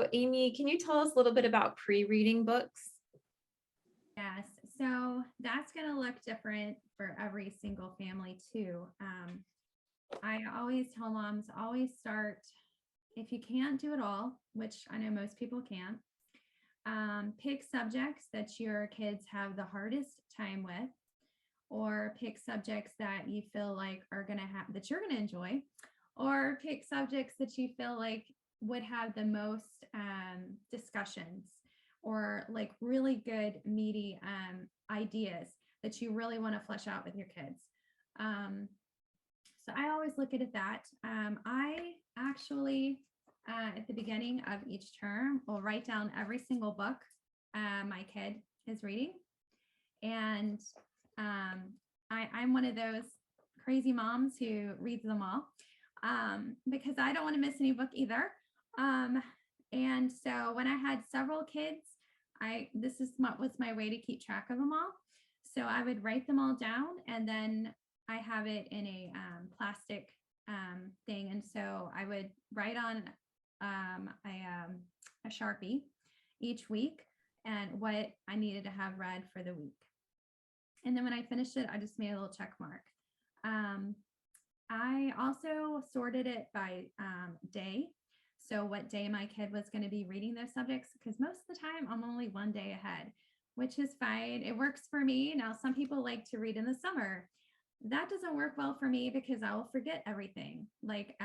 So, Amy, can you tell us a little bit about pre-reading books? Yes. So that's going to look different for every single family too. I always tell moms, always start, if you can't do it all, which I know most people can't, pick subjects that your kids have the hardest time with, or pick subjects that you feel like are going to have, that you're going to enjoy, or pick subjects that you feel like would have the most discussions or like really good meaty ideas that you really want to flesh out with your kids. Um, so I always look at it that. I actually, at the beginning of each term, will write down every single book my kid is reading. And I'm one of those crazy moms who reads them all because I don't want to miss any book either. And so when I had several kids, this is what was my way to keep track of them all. So I would write them all down, and then I have it in a plastic thing. And so I would write on a Sharpie each week and what I needed to have read for the week. And then when I finished it, I just made a little check mark. I also sorted it by day. So what day my kid was going to be reading those subjects, because most of the time I'm only one day ahead, which is fine. It works for me. Now, some people like to read in the summer. That doesn't work well for me because I will forget everything. Like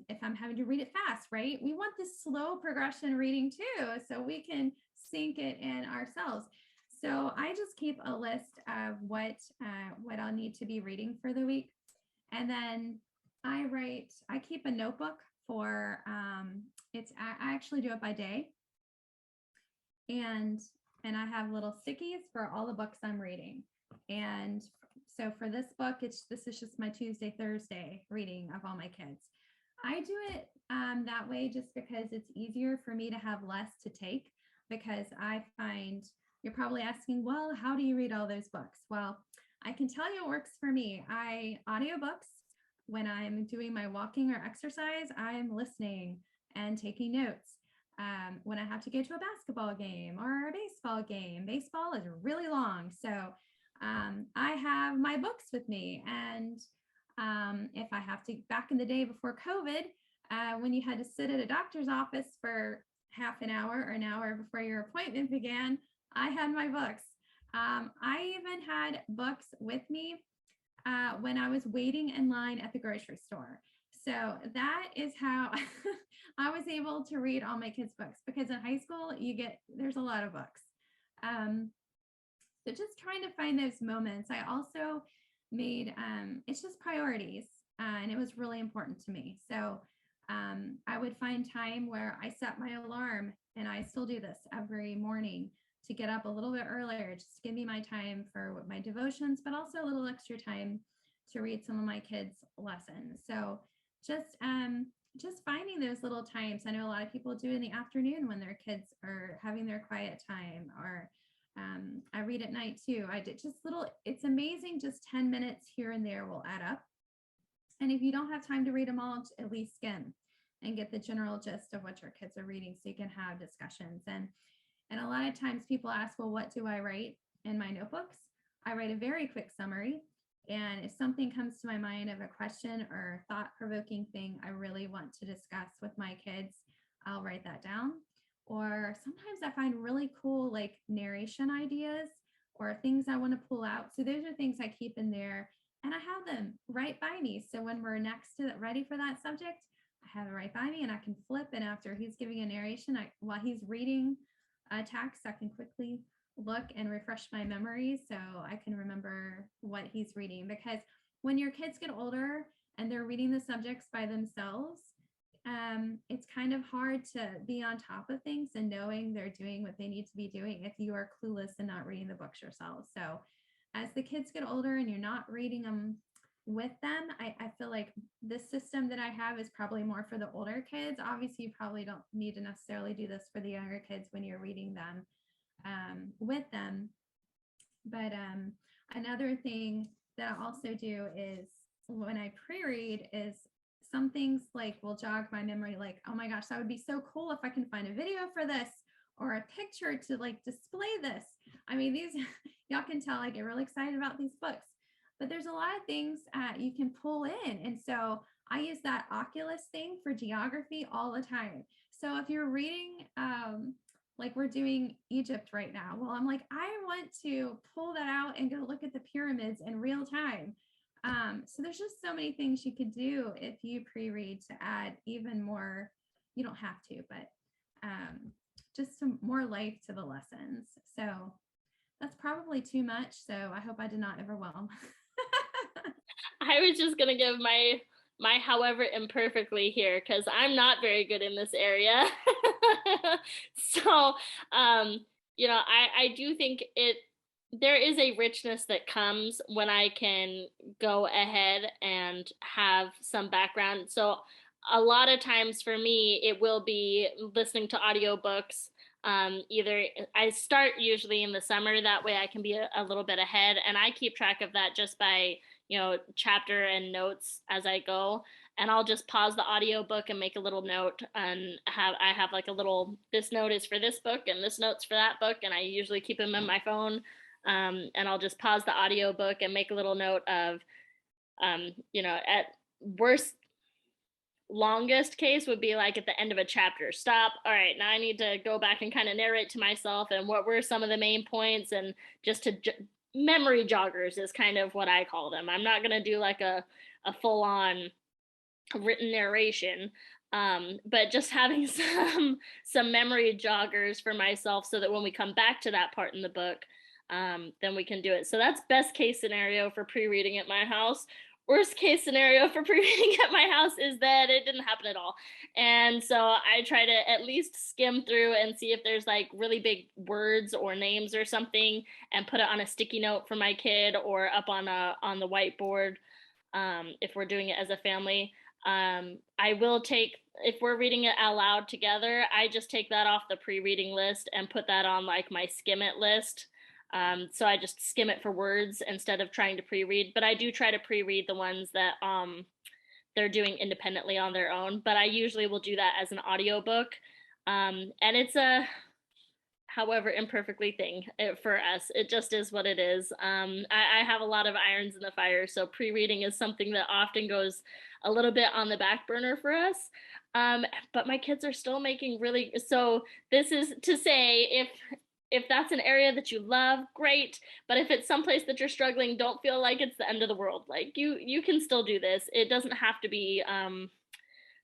if I'm having to read it fast, right? We want this slow progression reading too, so we can sink it in ourselves. So I just keep a list of what I'll need to be reading for the week. And then I keep a notebook for, I actually do it by day. And I have little stickies for all the books I'm reading. And so for this book, this is just my Tuesday, Thursday reading of all my kids. I do it that way just because it's easier for me to have less to take, because I find you're probably asking, well, how do you read all those books? Well, I can tell you it works for me. I audiobooks when I'm doing my walking or exercise, I'm listening and taking notes. When I have to go to a basketball game or a baseball is really long. So I have my books with me. And if I have to, back in the day before COVID, when you had to sit at a doctor's office for half an hour or an hour before your appointment began, I had my books. I even had books with me when I was waiting in line at the grocery store. So that is how I was able to read all my kids' books, because in high school, there's a lot of books. So just trying to find those moments. I also made, it's just priorities, and it was really important to me. So I would find time where I set my alarm, and I still do this every morning, to get up a little bit earlier, just to give me my time for my devotions, but also a little extra time to read some of my kids' lessons. So just finding those little times. I know a lot of people do in the afternoon when their kids are having their quiet time, or I read at night too. I did just it's amazing. Just 10 minutes here and there will add up. And if you don't have time to read them all, at least skim and get the general gist of what your kids are reading, so you can have discussions. And a lot of times people ask, well, what do I write in my notebooks? I write a very quick summary. And if something comes to my mind of a question or thought-provoking thing I really want to discuss with my kids, I'll write that down. Or sometimes I find really cool like narration ideas or things I want to pull out. So those are things I keep in there, and I have them right by me. So when we're ready for that subject, I have it right by me, and I can flip. And after he's giving a narration, while he's reading a text, I can quickly look and refresh my memory so I can remember what he's reading. Because when your kids get older and they're reading the subjects by themselves, it's kind of hard to be on top of things and knowing they're doing what they need to be doing if you are clueless and not reading the books yourself. So as the kids get older and you're not reading them with them, I feel like this system that I have is probably more for the older kids. Obviously, you probably don't need to necessarily do this for the younger kids when you're reading them with them. But another thing that I also do is when I pre-read is some things like will jog my memory, like, oh my gosh, that would be so cool if I can find a video for this or a picture to like display this. I mean, these, y'all can tell I get really excited about these books, but there's a lot of things you can pull in. And so I use that Oculus thing for geography all the time. So if you're reading, like we're doing Egypt right now, well, I'm like, I want to pull that out and go look at the pyramids in real time. So there's just so many things you could do if you pre-read to add even more. You don't have to, but just some more life to the lessons. So that's probably too much. So I hope I did not overwhelm. I was just gonna give my however imperfectly here, because I'm not very good in this area. So I do think there is a richness that comes when I can go ahead and have some background. So a lot of times for me, it will be listening to audiobooks. Either I start usually in the summer, that way I can be a little bit ahead, and I keep track of that just by chapter and notes as I go. And I'll just pause the audiobook and make a little note, and I have like a little, this note is for this book and this note's for that book, and I usually keep them in my phone. And I'll just pause the audiobook and make a little note of at worst, longest case would be like at the end of a chapter, stop, all right, now I need to go back and kind of narrate to myself and what were some of the main points, and just to memory joggers is kind of what I call them. I'm not going to do like a full-on written narration, but just having some memory joggers for myself, so that when we come back to that part in the book, then we can do it. So that's best case scenario for pre-reading at my house. Worst case scenario for pre-reading at my house is that it didn't happen at all. And so I try to at least skim through and see if there's like really big words or names or something, and put it on a sticky note for my kid, or up on the whiteboard, if we're doing it as a family. I will take, if we're reading it out loud together, I just take that off the pre-reading list and put that on like my skim it list. So I just skim it for words instead of trying to pre-read, but I do try to pre-read the ones that they're doing independently on their own, but I usually will do that as an audiobook. And it's a however imperfectly thing for us. It just is what it is. I have a lot of irons in the fire, so pre-reading is something that often goes a little bit on the back burner for us. But my kids are still making really, so this is to say, if that's an area that you love, great. But if it's someplace that you're struggling, don't feel like it's the end of the world. Like you can still do this. It doesn't have to be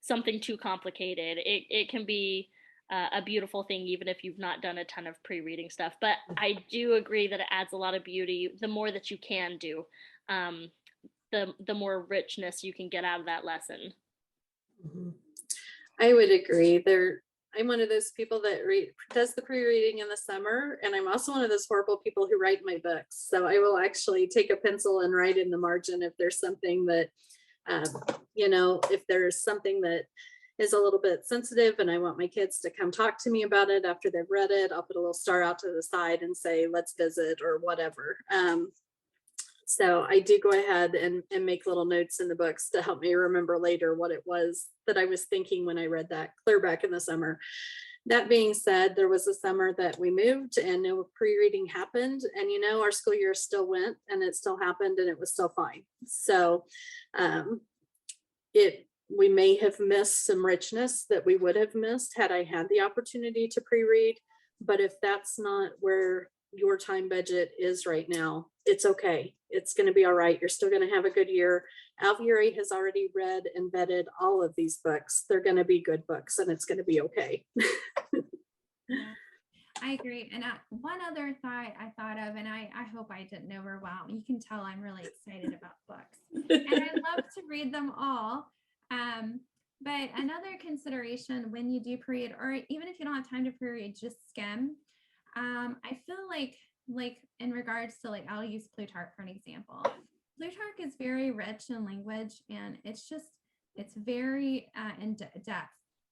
something too complicated. It can be a beautiful thing, even if you've not done a ton of pre-reading stuff. But I do agree that it adds a lot of beauty. The more that you can do, the more richness you can get out of that lesson. Mm-hmm. I would agree. I'm one of those people that does the pre-reading in the summer, and I'm also one of those horrible people who write my books. So I will actually take a pencil and write in the margin if there's something that, if there's something that is a little bit sensitive and I want my kids to come talk to me about it after they've read it, I'll put a little star out to the side and say, let's visit or whatever. So I do go ahead and make little notes in the books to help me remember later what it was that I was thinking when I read that clear back in the summer. That being said, there was a summer that we moved and no pre-reading happened, and our school year still went and it still happened and it was still fine. So we may have missed some richness that we would have missed had I had the opportunity to pre-read. But if that's not where your time budget is right now, it's okay. It's going to be all right. You're still going to have a good year. Alveary has already read and vetted all of these books. They're going to be good books and it's going to be okay. Yeah, I agree. And one other thought I thought of, and I hope I didn't overwhelm. You can tell I'm really excited about books and I love to read them all. But another consideration when you do pre-read, or even if you don't have time to pre-read, just skim. I feel like in regards to, like, I'll use Plutarch for an example. Plutarch is very rich in language, and it's very in depth.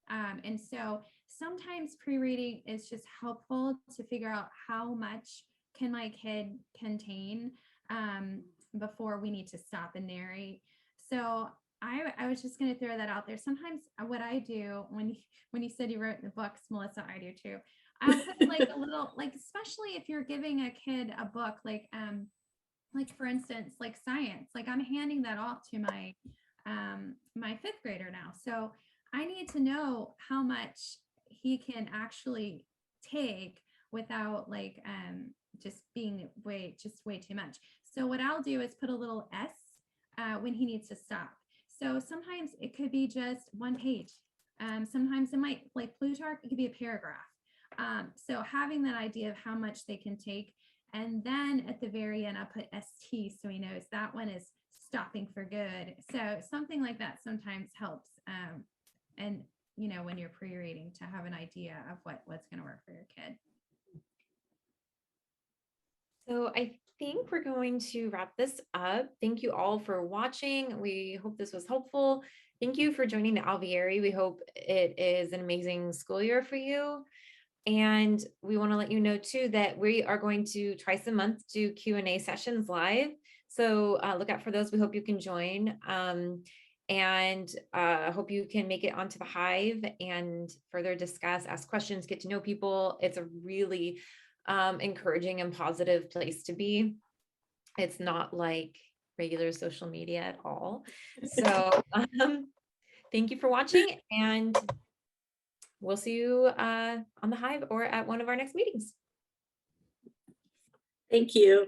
And so sometimes pre-reading is just helpful to figure out how much can my kid contain before we need to stop and narrate. So I was just going to throw that out there. Sometimes what I do when you said you wrote the books, Melissa, I do too. I'll put like a little, like, especially if you're giving a kid a book, like for instance, like science, like I'm handing that off to my my fifth grader now. So I need to know how much he can actually take without like just being way too much. So what I'll do is put a little S when he needs to stop. So sometimes it could be just one page. Sometimes it might, like Plutarch, it could be a paragraph. So having that idea of how much they can take, and then at the very end, I'll put ST so he knows that one is stopping for good. So something like that sometimes helps. And you know, when you're pre-reading, to have an idea of what's going to work for your kid. So I think we're going to wrap this up. Thank you all for watching. We hope this was helpful. Thank you for joining the Alveary. We hope it is an amazing school year for you. And we want to let you know too that we are going to twice a month do Q&A sessions live. So look out for those. We hope you can join. And hope you can make it onto the Hive and further discuss, ask questions, get to know people. It's a really encouraging and positive place to be. It's not like regular social media at all. So thank you for watching, and we'll see you on the Hive or at one of our next meetings. Thank you.